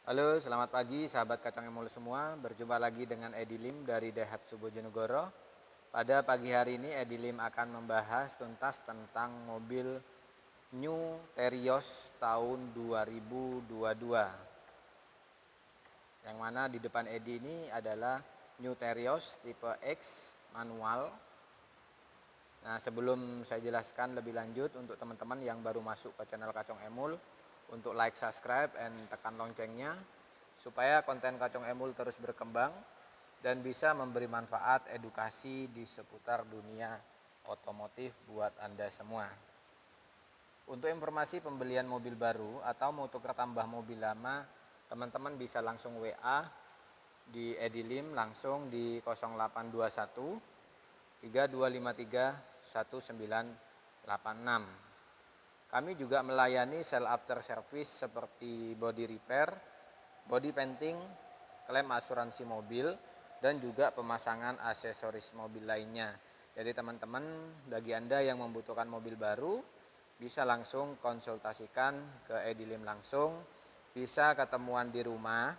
Halo, selamat pagi sahabat Kacang Emul semua. Berjumpa lagi dengan Edi Lim dari Daihatsu Bojonegoro. Pada pagi hari ini Edi Lim akan membahas tuntas tentang mobil New Terios tahun 2022. Yang mana di depan Edi ini adalah New Terios tipe X manual. Nah, sebelum saya jelaskan lebih lanjut untuk teman-teman yang baru masuk ke channel Kacang Emul, untuk like, subscribe, and tekan loncengnya supaya konten Kacang Emul terus berkembang dan bisa memberi manfaat edukasi di seputar dunia otomotif buat Anda semua. Untuk informasi pembelian mobil baru atau mau tukar tambah mobil lama, teman-teman bisa langsung WA di Edi Lim langsung di 0821 3253 1986. Kami juga melayani sell after service seperti body repair, body painting, klaim asuransi mobil, dan juga pemasangan aksesoris mobil lainnya. Jadi teman-teman, bagi Anda yang membutuhkan mobil baru, bisa langsung konsultasikan ke Edi Lim langsung, bisa ketemuan di rumah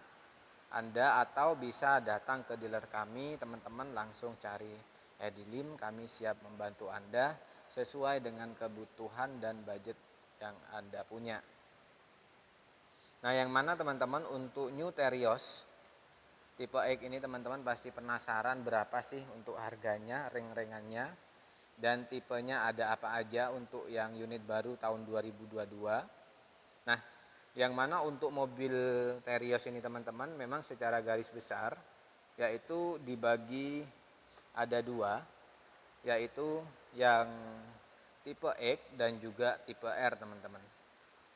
Anda atau bisa datang ke dealer kami, teman-teman langsung cari Edi Lim, kami siap membantu Anda sesuai dengan kebutuhan dan budget yang Anda punya. Nah, yang mana teman-teman untuk New Terios tipe X ini teman-teman pasti penasaran berapa sih untuk harganya, ring-ringannya, dan tipenya ada apa aja untuk yang unit baru tahun 2022. Nah, yang mana untuk mobil Terios ini teman-teman memang secara garis besar yaitu dibagi ada dua, yaitu yang tipe X dan juga tipe R teman-teman.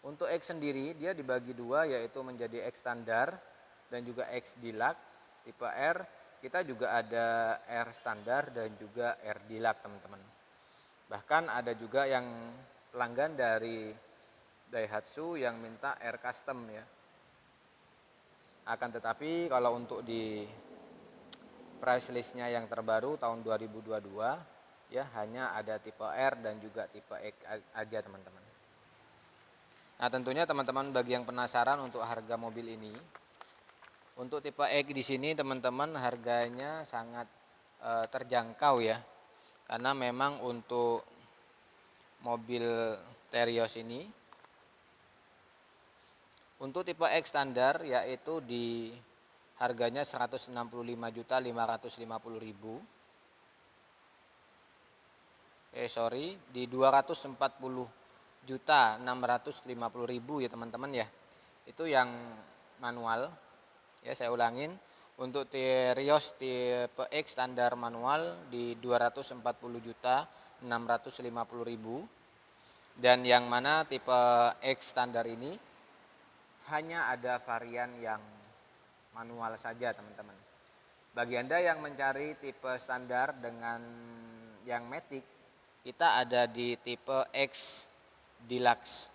Untuk X sendiri dia dibagi dua, yaitu menjadi X standar dan juga X deluxe. Tipe R kita juga ada R standar dan juga R deluxe teman-teman. Bahkan ada juga yang pelanggan dari Daihatsu yang minta R custom ya. Akan tetapi kalau untuk di price listnya yang terbaru tahun 2022 ya hanya ada tipe R dan juga tipe X aja teman-teman. Nah, tentunya teman-teman bagi yang penasaran untuk harga mobil ini, untuk tipe X di sini teman-teman harganya sangat terjangkau ya. Karena memang untuk mobil Terios ini untuk tipe X standar yaitu di harganya 165.550.000. Di 240.650.000 ya teman-teman ya. Itu yang manual. Ya, saya ulangin. Untuk Terios tipe X standar manual di 240.650.000. Dan yang mana tipe X standar ini hanya ada varian yang manual saja teman-teman. Bagi Anda yang mencari tipe standar dengan yang matic, kita ada di tipe X Deluxe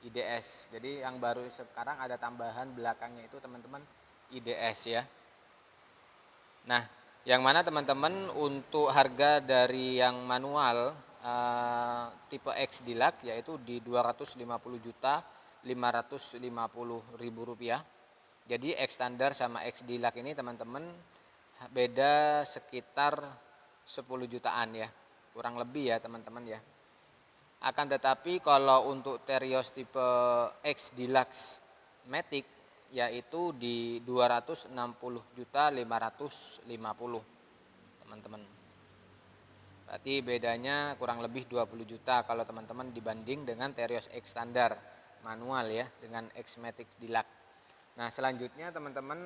IDS. Jadi yang baru sekarang ada tambahan belakangnya itu teman-teman IDS ya. Nah, yang mana teman-teman untuk harga dari yang manual tipe X Deluxe yaitu di 250.550.000 rupiah. Jadi X standar sama X Deluxe ini teman-teman beda sekitar 10 jutaan ya. Kurang lebih ya teman-teman ya. Akan tetapi kalau untuk Terios tipe X Deluxe Matic yaitu di 260.550.000 teman-teman. Berarti bedanya kurang lebih 20 juta kalau teman-teman dibanding dengan Terios X standar manual ya dengan X Matic Deluxe. Nah, selanjutnya teman-teman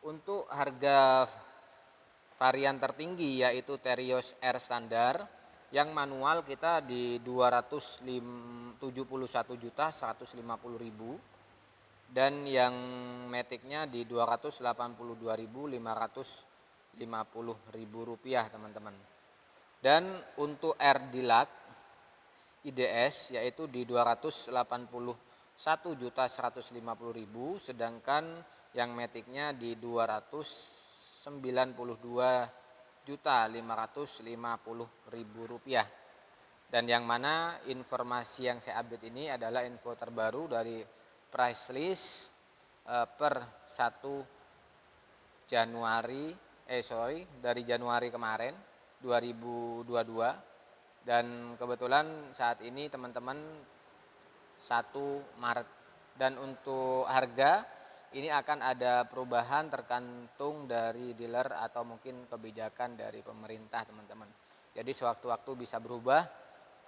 untuk harga varian tertinggi yaitu Terios R standar yang manual kita di 271.150.000 dan yang maticnya di 282.550.000 rupiah teman-teman. Dan untuk R Deluxe IDS yaitu di 281.150.000 sedangkan yang maticnya di 292.550.000 rupiah. Dan yang mana informasi yang saya update ini adalah info terbaru dari price list per 1 Januari dari Januari kemarin 2022, dan kebetulan saat ini teman-teman 1 Maret. Dan untuk harga ini akan ada perubahan tergantung dari dealer atau mungkin kebijakan dari pemerintah teman-teman. Jadi sewaktu-waktu bisa berubah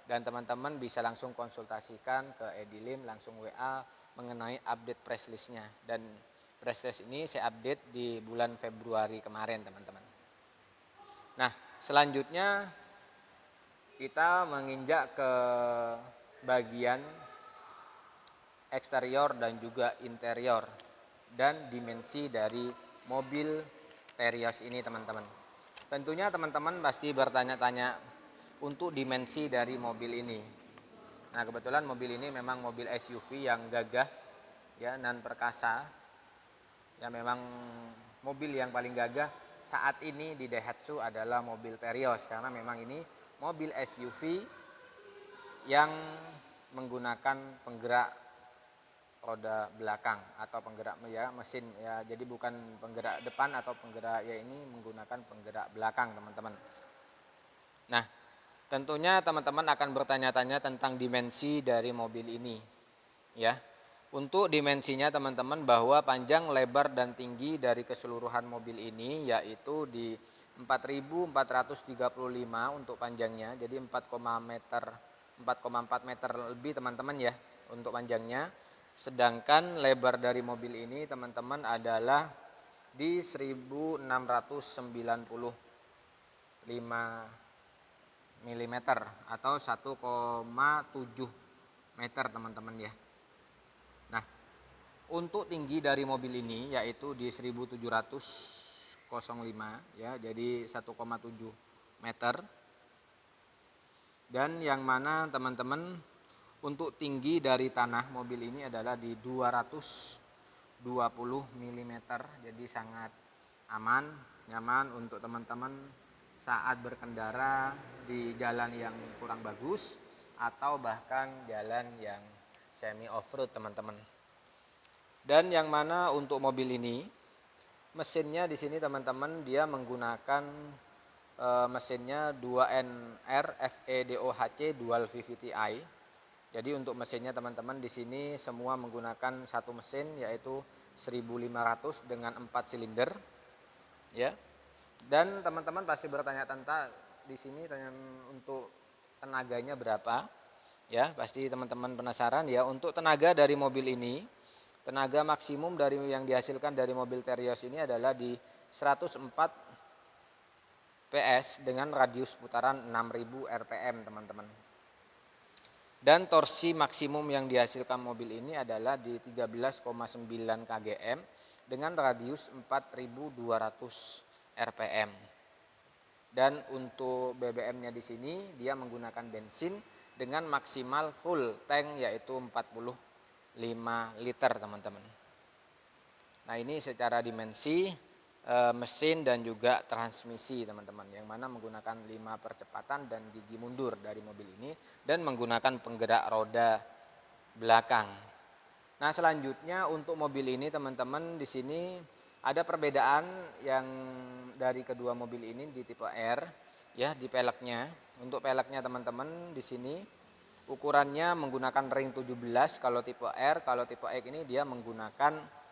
dan teman-teman bisa langsung konsultasikan ke Edilim, langsung WA mengenai update price listnya. Dan price list ini saya update di bulan Februari kemarin teman-teman. Nah selanjutnya kita menginjak ke bagian eksterior dan juga interior dan dimensi dari mobil Terios ini teman-teman. Tentunya teman-teman pasti bertanya-tanya untuk dimensi dari mobil ini. Nah kebetulan mobil ini memang mobil SUV yang gagah ya, nan perkasa ya, memang mobil yang paling gagah saat ini di Daihatsu adalah mobil Terios, karena memang ini mobil SUV yang menggunakan penggerak roda belakang atau penggerak ya mesin ya, jadi bukan penggerak depan atau penggerak ya, ini menggunakan penggerak belakang teman-teman. Nah tentunya teman-teman akan bertanya-tanya tentang dimensi dari mobil ini ya. Untuk dimensinya teman-teman, bahwa panjang, lebar, dan tinggi dari keseluruhan mobil ini yaitu di 4.435 untuk panjangnya, jadi 4,4 meter lebih teman-teman ya untuk panjangnya. Sedangkan lebar dari mobil ini teman-teman adalah di 1695 mm atau 1,7 meter teman-teman ya. Nah untuk tinggi dari mobil ini yaitu di 1705 ya, jadi 1,7 meter. Dan yang mana teman-teman untuk tinggi dari tanah mobil ini adalah di 220 mm, jadi sangat aman, nyaman untuk teman-teman saat berkendara di jalan yang kurang bagus atau bahkan jalan yang semi off-road teman-teman. Dan yang mana untuk mobil ini mesinnya di sini teman-teman dia menggunakan mesinnya 2NR FEDOHC Dual VVT-i. Jadi untuk mesinnya teman-teman di sini semua menggunakan satu mesin yaitu 1500 dengan 4 silinder ya. Dan teman-teman pasti bertanya tentang di sini untuk tenaganya berapa ya, pasti teman-teman penasaran ya. Untuk tenaga dari mobil ini, tenaga maksimum dari yang dihasilkan dari mobil Terios ini adalah di 104 PS dengan radius putaran 6000 rpm teman-teman. Dan torsi maksimum yang dihasilkan mobil ini adalah di 13,9 kgm dengan radius 4200 rpm. Dan untuk BBM-nya di sini dia menggunakan bensin dengan maksimal full tank yaitu 45 liter teman-teman. Nah ini secara dimensi mesin dan juga transmisi teman-teman, yang mana menggunakan 5 percepatan dan gigi mundur dari mobil ini dan menggunakan penggerak roda belakang. Nah selanjutnya untuk mobil ini teman-teman di sini ada perbedaan yang dari kedua mobil ini di tipe R ya, di peleknya. Untuk peleknya teman-teman di sini ukurannya menggunakan ring 17 kalau tipe R, kalau tipe X ini dia menggunakan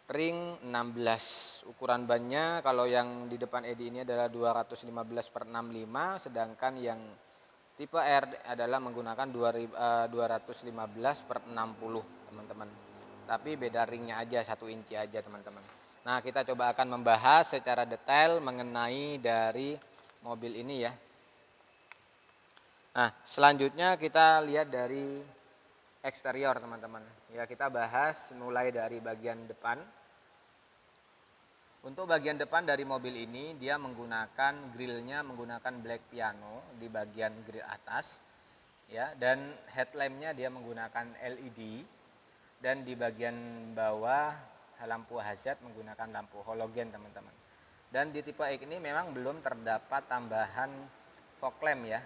ring 16. Ukuran bannya kalau yang di depan Edi ini adalah 215/65, sedangkan yang tipe R adalah menggunakan 215/60 teman-teman. Tapi beda ringnya aja 1 inci aja teman-teman. Nah kita coba akan membahas secara detail mengenai dari mobil ini ya. Nah selanjutnya kita lihat dari eksterior teman-teman ya, kita bahas mulai dari bagian depan. Untuk bagian depan dari mobil ini dia menggunakan grillnya menggunakan black piano di bagian grill atas ya, dan headlampnya dia menggunakan LED, dan di bagian bawah lampu hazard menggunakan lampu halogen teman-teman. Dan di tipe X ini memang belum terdapat tambahan fog lamp ya,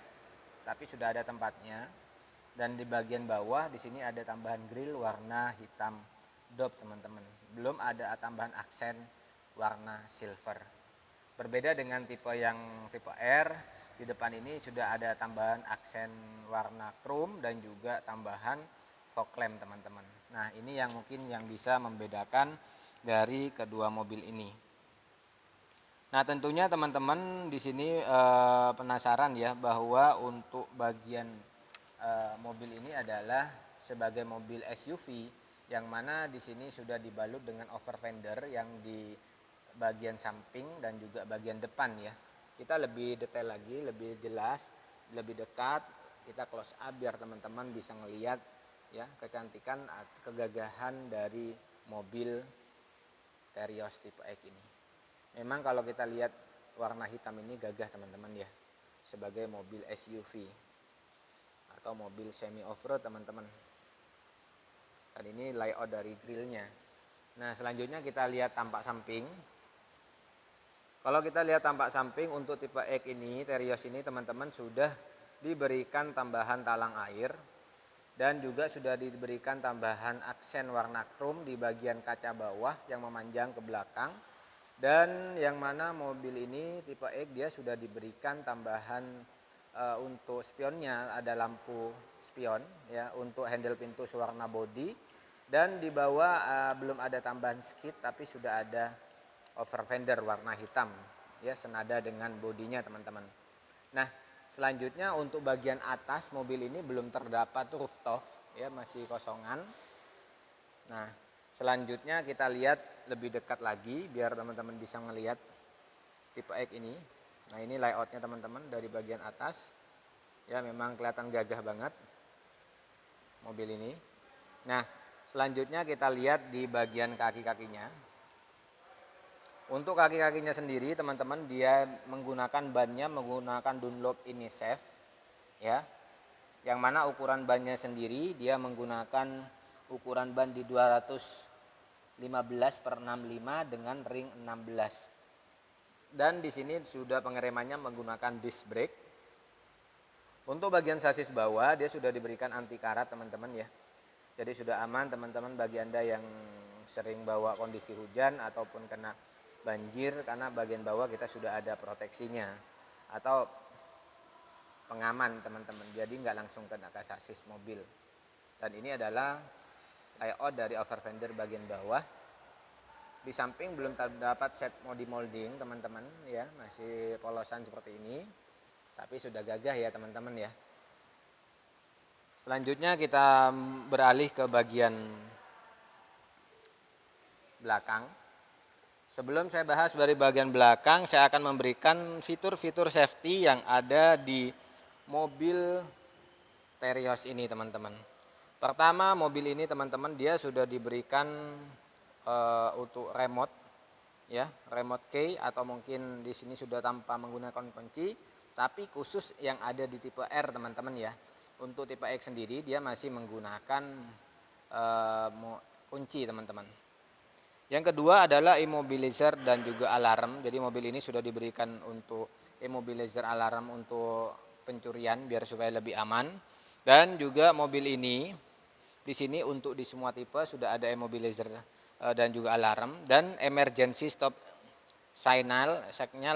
tapi sudah ada tempatnya. Dan di bagian bawah di sini ada tambahan grill warna hitam dop teman-teman, belum ada tambahan aksen warna silver. Berbeda dengan tipe R, di depan ini sudah ada tambahan aksen warna chrome dan juga tambahan fog lamp teman-teman. Nah, ini yang mungkin yang bisa membedakan dari kedua mobil ini. Nah, tentunya teman-teman di sini penasaran ya bahwa untuk bagian mobil ini adalah sebagai mobil SUV yang mana di sini sudah dibalut dengan over fender yang di bagian samping dan juga bagian depan ya. Kita lebih detail lagi, lebih jelas, lebih dekat, kita close up biar teman-teman bisa ngelihat ya kecantikan, kegagahan dari mobil Terios tipe X ini. Memang kalau kita lihat warna hitam ini gagah teman-teman ya, sebagai mobil SUV atau mobil semi off-road teman-teman. Dan ini layout dari grillnya. Nah, selanjutnya kita lihat tampak samping. Kalau kita lihat tampak samping untuk tipe X ini, Terios ini teman-teman sudah diberikan tambahan talang air dan juga sudah diberikan tambahan aksen warna chrome di bagian kaca bawah yang memanjang ke belakang. Dan yang mana mobil ini tipe X dia sudah diberikan tambahan untuk spionnya, ada lampu spion ya, untuk handle pintu sewarna body, dan di bawah belum ada tambahan skid tapi sudah ada over fender warna hitam ya, senada dengan bodinya teman-teman. Nah, selanjutnya untuk bagian atas mobil ini belum terdapat rooftop ya, masih kosongan. Nah, selanjutnya kita lihat lebih dekat lagi biar teman-teman bisa melihat tipe X ini. Nah, ini layoutnya teman-teman dari bagian atas. Ya, memang kelihatan gagah banget mobil ini. Nah, selanjutnya kita lihat di bagian kaki-kakinya. Untuk kaki-kakinya sendiri teman-teman dia menggunakan bannya menggunakan Dunlop Inisafe ya. Yang mana ukuran bannya sendiri dia menggunakan ukuran ban di 215/65 dengan ring 16. Dan di sini sudah pengeremannya menggunakan disc brake. Untuk bagian sasis bawah dia sudah diberikan anti karat teman-teman ya. Jadi sudah aman teman-teman bagi Anda yang sering bawa kondisi hujan ataupun kena banjir, karena bagian bawah kita sudah ada proteksinya atau pengaman teman-teman. Jadi nggak langsung kena ke sasis mobil. Dan ini adalah layout dari over fender bagian bawah. Di samping belum terdapat set molding teman-teman ya, masih polosan seperti ini. Tapi sudah gagah ya teman-teman ya. Selanjutnya kita beralih ke bagian belakang. Sebelum saya bahas dari bagian belakang, saya akan memberikan fitur-fitur safety yang ada di mobil Terios ini teman-teman. Pertama, mobil ini teman-teman dia sudah diberikan untuk remote ya, remote key, atau mungkin di sini sudah tanpa menggunakan kunci, tapi khusus yang ada di tipe R teman-teman ya. Untuk tipe X sendiri dia masih menggunakan kunci teman-teman. Yang kedua adalah immobilizer dan juga alarm. Jadi mobil ini sudah diberikan untuk immobilizer alarm untuk pencurian biar supaya lebih aman. Dan juga mobil ini di sini untuk di semua tipe sudah ada immobilizer dan juga alarm dan emergency stop signal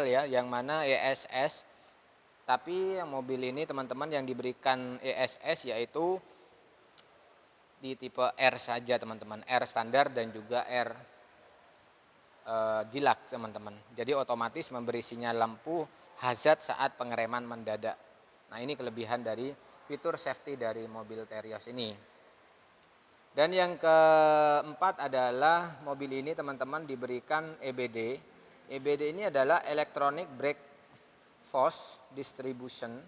ya, yang mana ESS. Tapi mobil ini teman-teman yang diberikan ESS yaitu di tipe R saja teman-teman, R standar dan juga R deluxe teman-teman. Jadi otomatis memberi sinyal lampu hazard saat pengereman mendadak. Nah, ini kelebihan dari fitur safety dari mobil Terios ini. Dan yang keempat adalah mobil ini teman-teman diberikan EBD. EBD ini adalah Electronic Brake Force Distribution,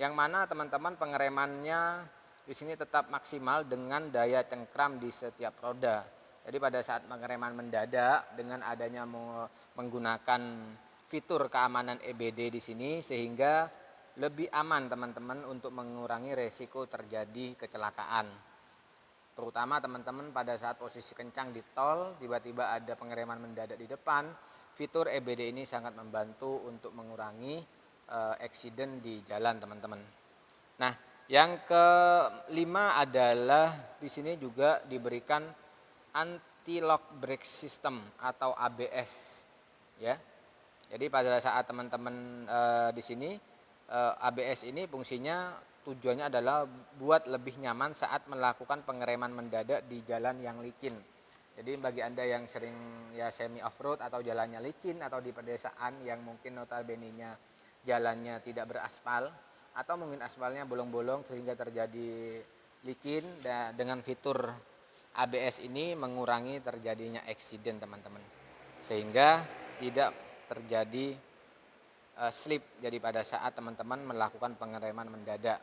yang mana teman-teman pengeremannya di sini tetap maksimal dengan daya cengkram di setiap roda. Jadi pada saat pengereman mendadak dengan adanya menggunakan fitur keamanan EBD di sini sehingga lebih aman teman-teman untuk mengurangi resiko terjadi kecelakaan. Terutama teman-teman pada saat posisi kencang di tol, tiba-tiba ada pengereman mendadak di depan, fitur EBD ini sangat membantu untuk mengurangi accident di jalan teman-teman. Nah, yang kelima adalah di sini juga diberikan anti-lock brake system atau ABS ya. Jadi pada saat teman-teman di sini ABS ini fungsinya tujuannya adalah buat lebih nyaman saat melakukan pengereman mendadak di jalan yang licin. Jadi bagi Anda yang sering ya semi off-road atau jalannya licin atau di pedesaan yang mungkin notabene-nya jalannya tidak beraspal atau mungkin aspalnya bolong-bolong sehingga terjadi licin, dan dengan fitur ABS ini mengurangi terjadinya eksiden teman-teman, sehingga tidak terjadi slip jadi pada saat teman-teman melakukan pengereman mendadak.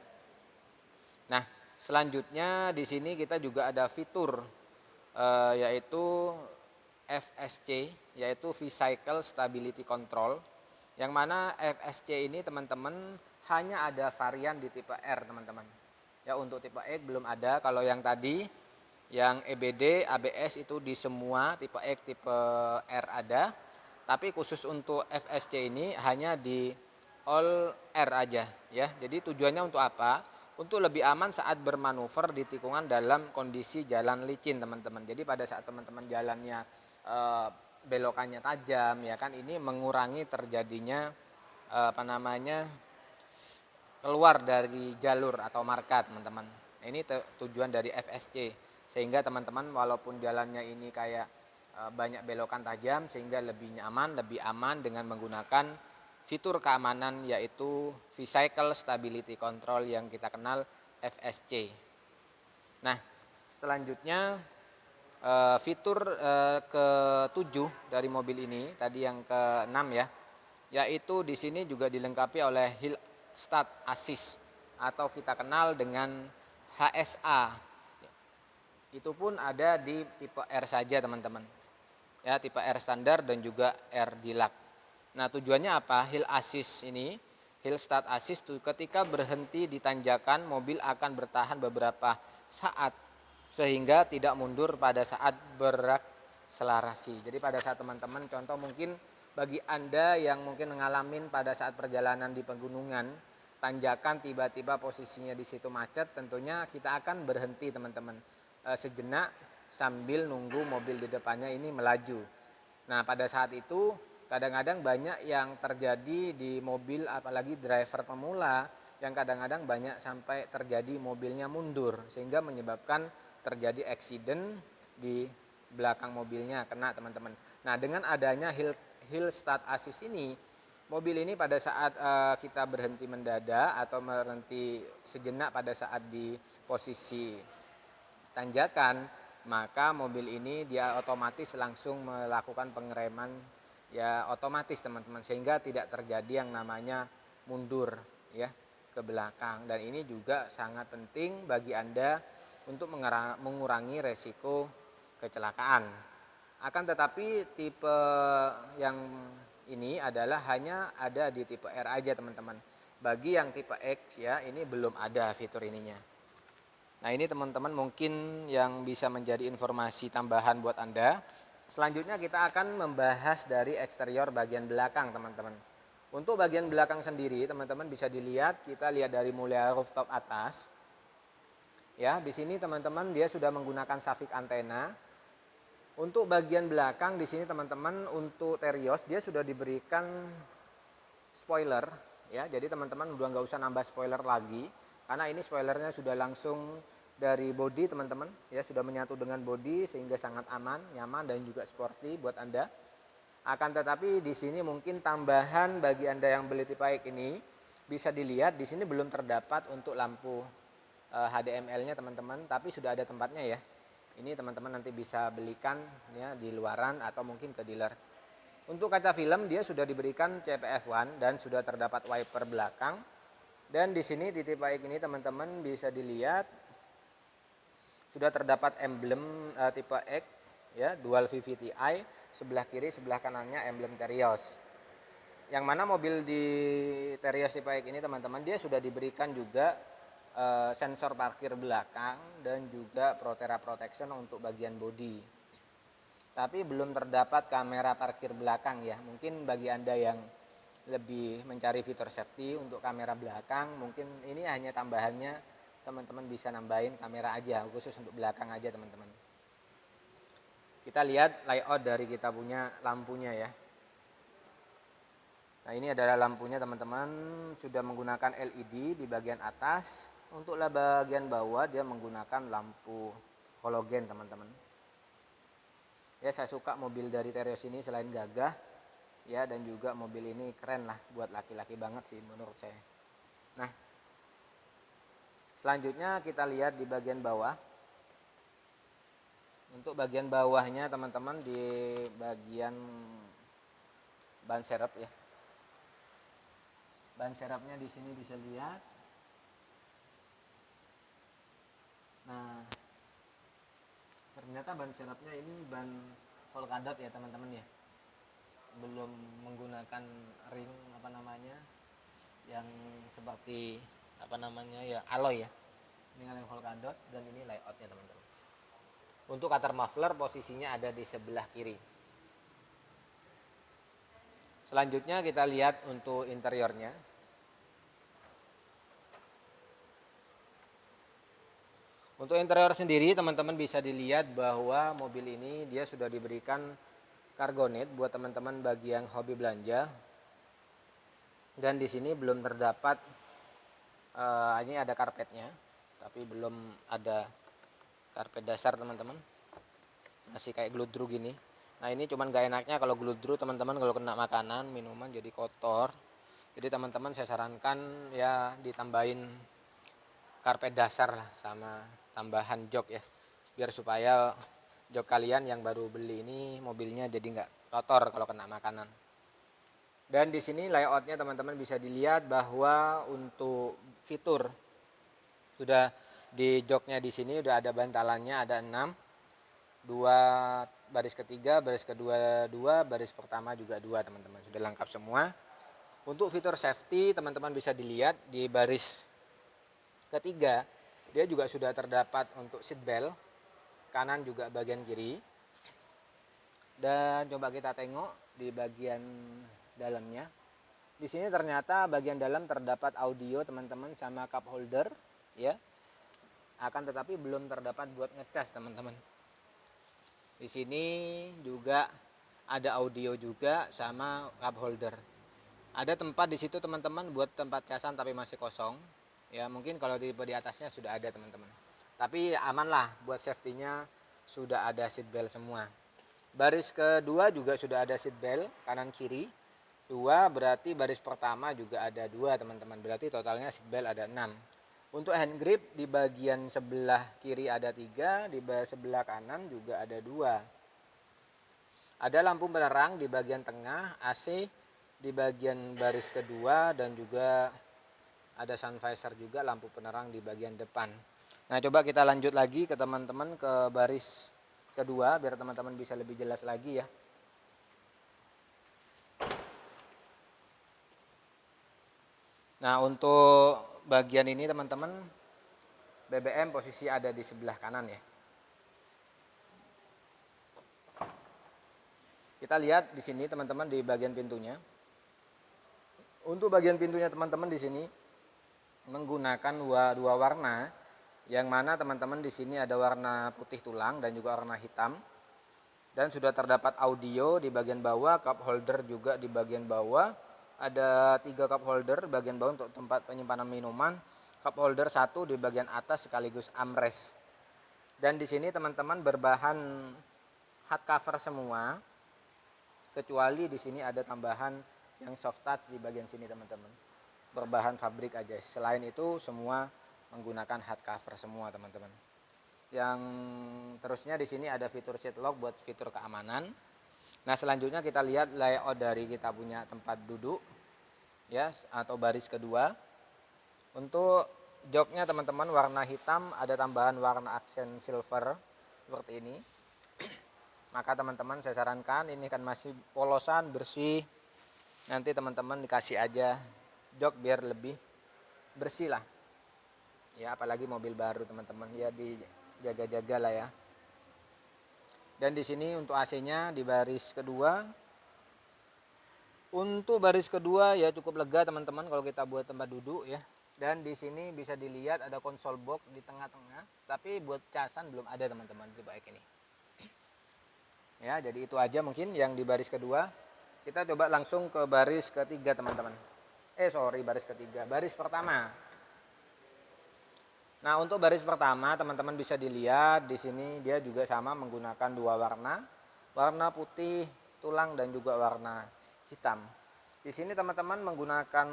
Nah, selanjutnya di sini kita juga ada fitur yaitu FSC, yaitu Vehicle Stability Control, yang mana FSC ini teman-teman hanya ada varian di tipe R teman-teman. Ya, untuk tipe X belum ada. Kalau yang tadi yang EBD, ABS itu di semua tipe X, tipe R ada. Tapi khusus untuk FSC ini hanya di all R aja ya. Jadi tujuannya untuk apa? Untuk lebih aman saat bermanuver di tikungan dalam kondisi jalan licin teman-teman. Jadi pada saat teman-teman jalannya belokannya tajam ya kan, ini mengurangi terjadinya keluar dari jalur atau marka teman-teman. Ini tujuan dari FSC, sehingga teman-teman walaupun jalannya ini kayak banyak belokan tajam sehingga lebih nyaman, lebih aman dengan menggunakan fitur keamanan yaitu Vehicle Stability Control yang kita kenal FSC. Nah, selanjutnya fitur ke-7 dari mobil ini, tadi yang ke-6 ya, yaitu di sini juga dilengkapi oleh Hill Start Assist atau kita kenal dengan HSA. Itu pun ada di tipe R saja teman-teman. Ya, tipe R standar dan juga R Deluxe. Nah, tujuannya apa? Hill Assist ini, Hill Start Assist tuh ketika berhenti di tanjakan mobil akan bertahan beberapa saat sehingga tidak mundur pada saat berakselerasi. Jadi pada saat teman-teman, contoh mungkin bagi Anda yang mungkin ngalamin pada saat perjalanan di pegunungan, tanjakan tiba-tiba posisinya di situ macet, tentunya kita akan berhenti teman-teman sejenak sambil nunggu mobil di depannya ini melaju. Nah, pada saat itu kadang-kadang banyak yang terjadi di mobil, apalagi driver pemula, yang kadang-kadang banyak sampai terjadi mobilnya mundur sehingga menyebabkan terjadi eksiden di belakang mobilnya kena teman-teman. Nah, dengan adanya Hill Start Assist ini, mobil ini pada saat kita berhenti mendadak atau berhenti sejenak pada saat di posisi tanjakan, maka mobil ini dia otomatis langsung melakukan pengereman ya otomatis teman-teman, sehingga tidak terjadi yang namanya mundur ya ke belakang. Dan ini juga sangat penting bagi Anda untuk mengurangi resiko kecelakaan. Akan tetapi tipe yang ini adalah hanya ada di tipe R aja teman-teman. Bagi yang tipe X ya, ini belum ada fitur ininya. Nah, ini teman-teman mungkin yang bisa menjadi informasi tambahan buat Anda. Selanjutnya kita akan membahas dari eksterior bagian belakang teman-teman. Untuk bagian belakang sendiri teman-teman bisa dilihat, kita lihat dari mulai rooftop atas. Ya, di sini teman-teman dia sudah menggunakan Savic antena. Untuk bagian belakang di sini teman-teman, untuk Terios dia sudah diberikan spoiler ya. Jadi teman-teman udah nggak usah nambah spoiler lagi, karena ini spoilernya sudah langsung dari body teman-teman ya, sudah menyatu dengan body sehingga sangat aman, nyaman dan juga sporty buat Anda. Akan tetapi di sini mungkin tambahan bagi Anda yang beli tipe X ini, bisa dilihat di sini belum terdapat untuk lampu HDML-nya teman-teman, tapi sudah ada tempatnya ya. Ini teman-teman nanti bisa belikan ya di luaran atau mungkin ke dealer. Untuk kaca film dia sudah diberikan CPF1 dan sudah terdapat wiper belakang. Dan di sini di tipe X ini teman-teman bisa dilihat sudah terdapat emblem tipe X ya, dual VVTi, sebelah kiri sebelah kanannya emblem Terios. Yang mana mobil di Terios tipe X ini teman-teman dia sudah diberikan juga sensor parkir belakang dan juga Proterra Protection untuk bagian bodi. Tapi belum terdapat kamera parkir belakang ya. Mungkin bagi Anda yang lebih mencari fitur safety untuk kamera belakang, mungkin ini hanya tambahannya, teman-teman bisa nambahin kamera aja khusus untuk belakang aja teman-teman. Kita lihat layout dari kita punya lampunya ya. Nah ini adalah lampunya teman-teman, sudah menggunakan LED di bagian atas. Untuk bagian bawah dia menggunakan lampu halogen teman-teman. Ya saya suka mobil dari Terios ini selain gagah ya, dan juga mobil ini keren lah, buat laki-laki banget sih menurut saya. Nah selanjutnya kita lihat di bagian bawah. Untuk bagian bawahnya teman-teman, di bagian ban serep ya. Ban serepnya di sini bisa lihat. Nah, ternyata ban serepnya ini ban Volcadot ya teman-teman ya. Belum menggunakan ring yang seperti ya alloy ya. Ini ring Volcadot dan ini layoutnya teman-teman. Untuk cutter muffler posisinya ada di sebelah kiri. Selanjutnya kita lihat untuk interiornya. Untuk interior sendiri teman-teman bisa dilihat bahwa mobil ini dia sudah diberikan cargo net buat teman-teman bagi yang hobi belanja. Dan di sini belum terdapat ini ada karpetnya, tapi belum ada karpet dasar teman-teman. Masih kayak gludru gini. Nah ini cuman gak enaknya kalau gludru teman-teman, kalau kena makanan, minuman jadi kotor. Jadi teman-teman saya sarankan ya ditambahin karpet dasar lah sama tambahan jok ya. Biar supaya jok kalian yang baru beli ini mobilnya jadi nggak kotor kalau kena makanan. Dan di sini layoutnya teman-teman bisa dilihat bahwa untuk fitur sudah di joknya di sini udah ada bantalannya, ada 6. 2 baris ketiga, baris kedua 2, baris pertama juga 2 teman-teman, sudah lengkap semua. Untuk fitur safety teman-teman bisa dilihat di baris ketiga dia juga sudah terdapat untuk seat belt kanan juga bagian kiri. Dan coba kita tengok di bagian dalamnya. Di sini ternyata bagian dalam terdapat audio teman-teman sama cup holder ya. Akan tetapi belum terdapat buat ngecas teman-teman. Di sini juga ada audio juga sama cup holder. Ada tempat di situ teman-teman buat tempat casan tapi masih kosong. Ya mungkin kalau di atasnya sudah ada teman-teman. Tapi aman lah, buat safety-nya sudah ada seat belt semua. Baris kedua juga sudah ada seat belt kanan kiri 2, berarti baris pertama juga ada 2 teman-teman. Berarti totalnya seat belt ada 6. Untuk hand grip di bagian sebelah kiri ada 3, di sebelah kanan juga ada 2. Ada lampu penerang di bagian tengah, AC di bagian baris kedua, dan juga ada sun visor juga, lampu penerang di bagian depan. Nah coba kita lanjut lagi ke teman-teman ke baris kedua biar teman-teman bisa lebih jelas lagi ya. Nah untuk bagian ini teman-teman, BBM posisi ada di sebelah kanan ya. Kita lihat di sini teman-teman di bagian pintunya. Untuk bagian pintunya teman-teman di sini menggunakan dua warna, yang mana teman-teman di sini ada warna putih tulang dan juga warna hitam. Dan sudah terdapat audio di bagian bawah, cup holder juga di bagian bawah. Ada 3 cup holder bagian bawah untuk tempat penyimpanan minuman, cup holder 1 di bagian atas sekaligus armrest. Dan di sini teman-teman berbahan hard cover semua, kecuali di sini ada tambahan yang soft touch di bagian sini teman-teman. Berbahan fabrik aja. Selain itu semua menggunakan hard cover semua teman-teman. Yang terusnya di sini ada fitur seat lock buat fitur keamanan. Nah selanjutnya kita lihat layout dari kita punya tempat duduk ya, atau baris kedua. Untuk joknya teman-teman warna hitam, ada tambahan warna aksen silver seperti ini. Maka teman-teman saya sarankan ini kan masih polosan bersih, nanti teman-teman dikasih aja jok biar lebih bersih lah ya, apalagi mobil baru teman-teman ya, dijaga-jaga lah ya. Dan di sini untuk AC-nya di baris kedua. Untuk baris kedua ya cukup lega teman-teman kalau kita buat tempat duduk ya. Dan di sini bisa dilihat ada konsol box di tengah-tengah, tapi buat casan belum ada teman-teman, coba kayak ini. Ya, jadi itu aja mungkin yang di baris kedua. Kita coba langsung ke baris ketiga teman-teman. Baris ketiga. Baris pertama. Nah, untuk baris pertama teman-teman bisa dilihat di sini dia juga sama menggunakan dua warna. Warna putih tulang dan juga warna hitam. Di sini teman-teman menggunakan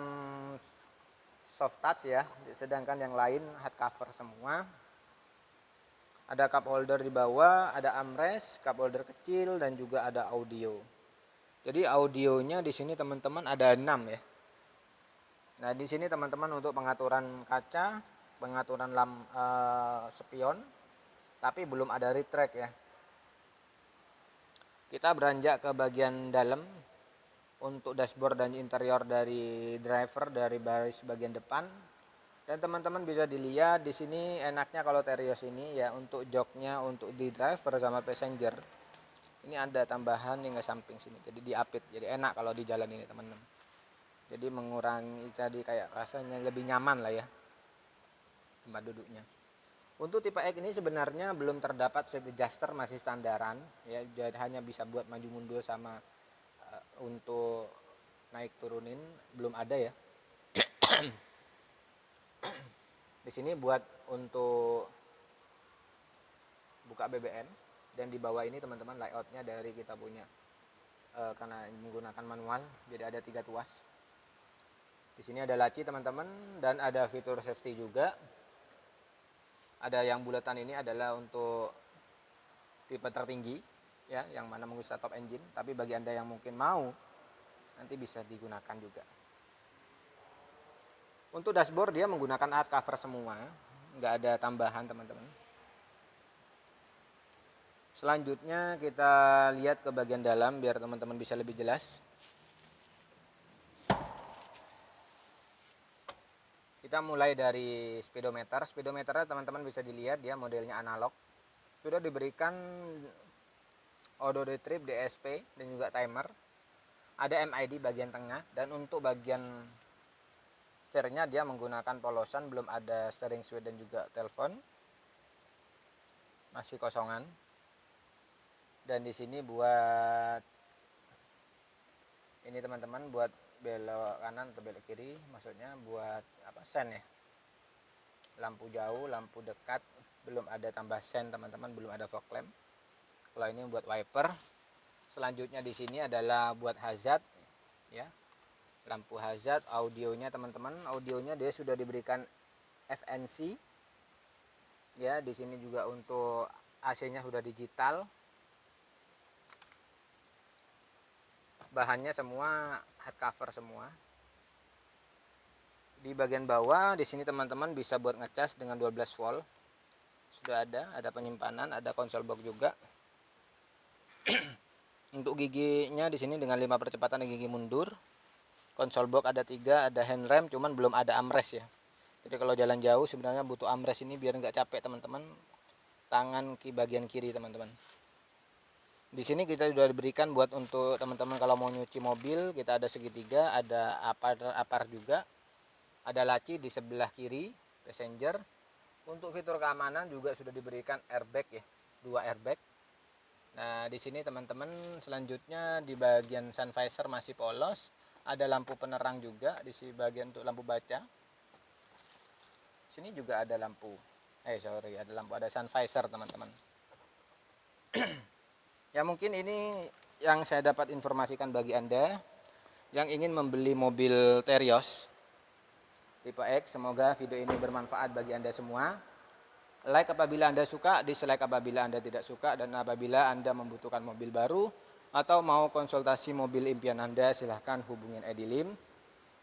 soft touch ya, sedangkan yang lain hard cover semua. Ada cup holder di bawah, ada armrest, cup holder kecil dan juga ada audio. Jadi audionya di sini teman-teman ada 6 ya. Nah, di sini teman-teman untuk pengaturan kaca, pengaturan spion, tapi belum ada retract ya. Kita beranjak ke bagian dalam untuk dashboard dan interior dari driver dari baris bagian depan. Dan teman-teman bisa dilihat di sini enaknya kalau Terios ini ya untuk joknya untuk di driver sama passenger. Ini ada tambahan yang ke samping sini. Jadi diapit. Jadi enak kalau di jalan ini teman-teman. Jadi mengurangi jadi kayak rasanya lebih nyaman lah ya tempat duduknya. Untuk tipe X ini sebenarnya belum terdapat seat adjuster, masih standaran ya. Jadi hanya bisa buat maju mundur sama untuk naik turunin belum ada ya. Di sini buat untuk buka BBM dan di bawah ini teman-teman layoutnya dari kita punya karena menggunakan manual jadi ada 3 tuas. Di sini ada laci teman-teman dan ada fitur safety juga. Ada yang bulatan ini adalah untuk tipe tertinggi ya, yang mana menggunakan top engine. Tapi bagi Anda yang mungkin mau nanti bisa digunakan juga. Untuk dashboard dia menggunakan hard cover semua, nggak ada tambahan teman-teman. Selanjutnya kita lihat ke bagian dalam biar teman-teman bisa lebih jelas. Kita mulai dari speedometer. Speedometernya teman-teman bisa dilihat dia modelnya analog. Sudah diberikan auto retrieve, DSP dan juga timer. Ada MID bagian tengah dan untuk bagian steeringnya dia menggunakan polosan, belum ada steering switch dan juga telepon. Masih kosongan. Dan di sini buat ini teman-teman buat belok kanan atau belok kiri, maksudnya buat sen ya. Lampu jauh, lampu dekat, belum ada tambah sen teman-teman, belum ada fog lamp. Kalau ini buat wiper. Selanjutnya di sini adalah buat hazard ya. Lampu hazard, audionya teman-teman, audionya dia sudah diberikan FNC. Ya, di sini juga untuk AC-nya sudah digital. Bahannya semua hard cover semua. Di bagian bawah di sini teman-teman bisa buat ngecas dengan 12 volt. Sudah ada penyimpanan, ada konsol box juga. Untuk giginya di sini dengan 5 percepatan dan gigi mundur. Konsol box ada 3, ada hand rem, cuman belum ada armrest ya. Jadi kalau jalan jauh sebenarnya butuh armrest ini biar nggak capek teman-teman. Tangan bagian kiri teman-teman. Di sini kita sudah diberikan buat untuk teman-teman kalau mau nyuci mobil, kita ada segitiga, ada apar juga. Ada laci di sebelah kiri passenger. Untuk fitur keamanan juga sudah diberikan airbag ya, 2 airbag. Nah, di sini teman-teman selanjutnya di bagian sun visor masih polos. Ada lampu penerang juga di sini bagian untuk lampu baca. Sini juga ada lampu. Ada sun visor teman-teman. Ya mungkin ini yang saya dapat informasikan bagi Anda yang ingin membeli mobil Terios tipe X. Semoga video ini bermanfaat bagi Anda semua. Like apabila Anda suka, dislike apabila Anda tidak suka, dan apabila Anda membutuhkan mobil baru atau mau konsultasi mobil impian Anda, silahkan hubungin Edilim.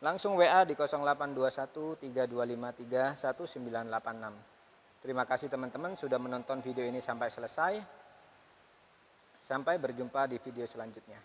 Langsung WA di 0821 3253 1986. Terima kasih teman-teman sudah menonton video ini sampai selesai. Sampai berjumpa di video selanjutnya.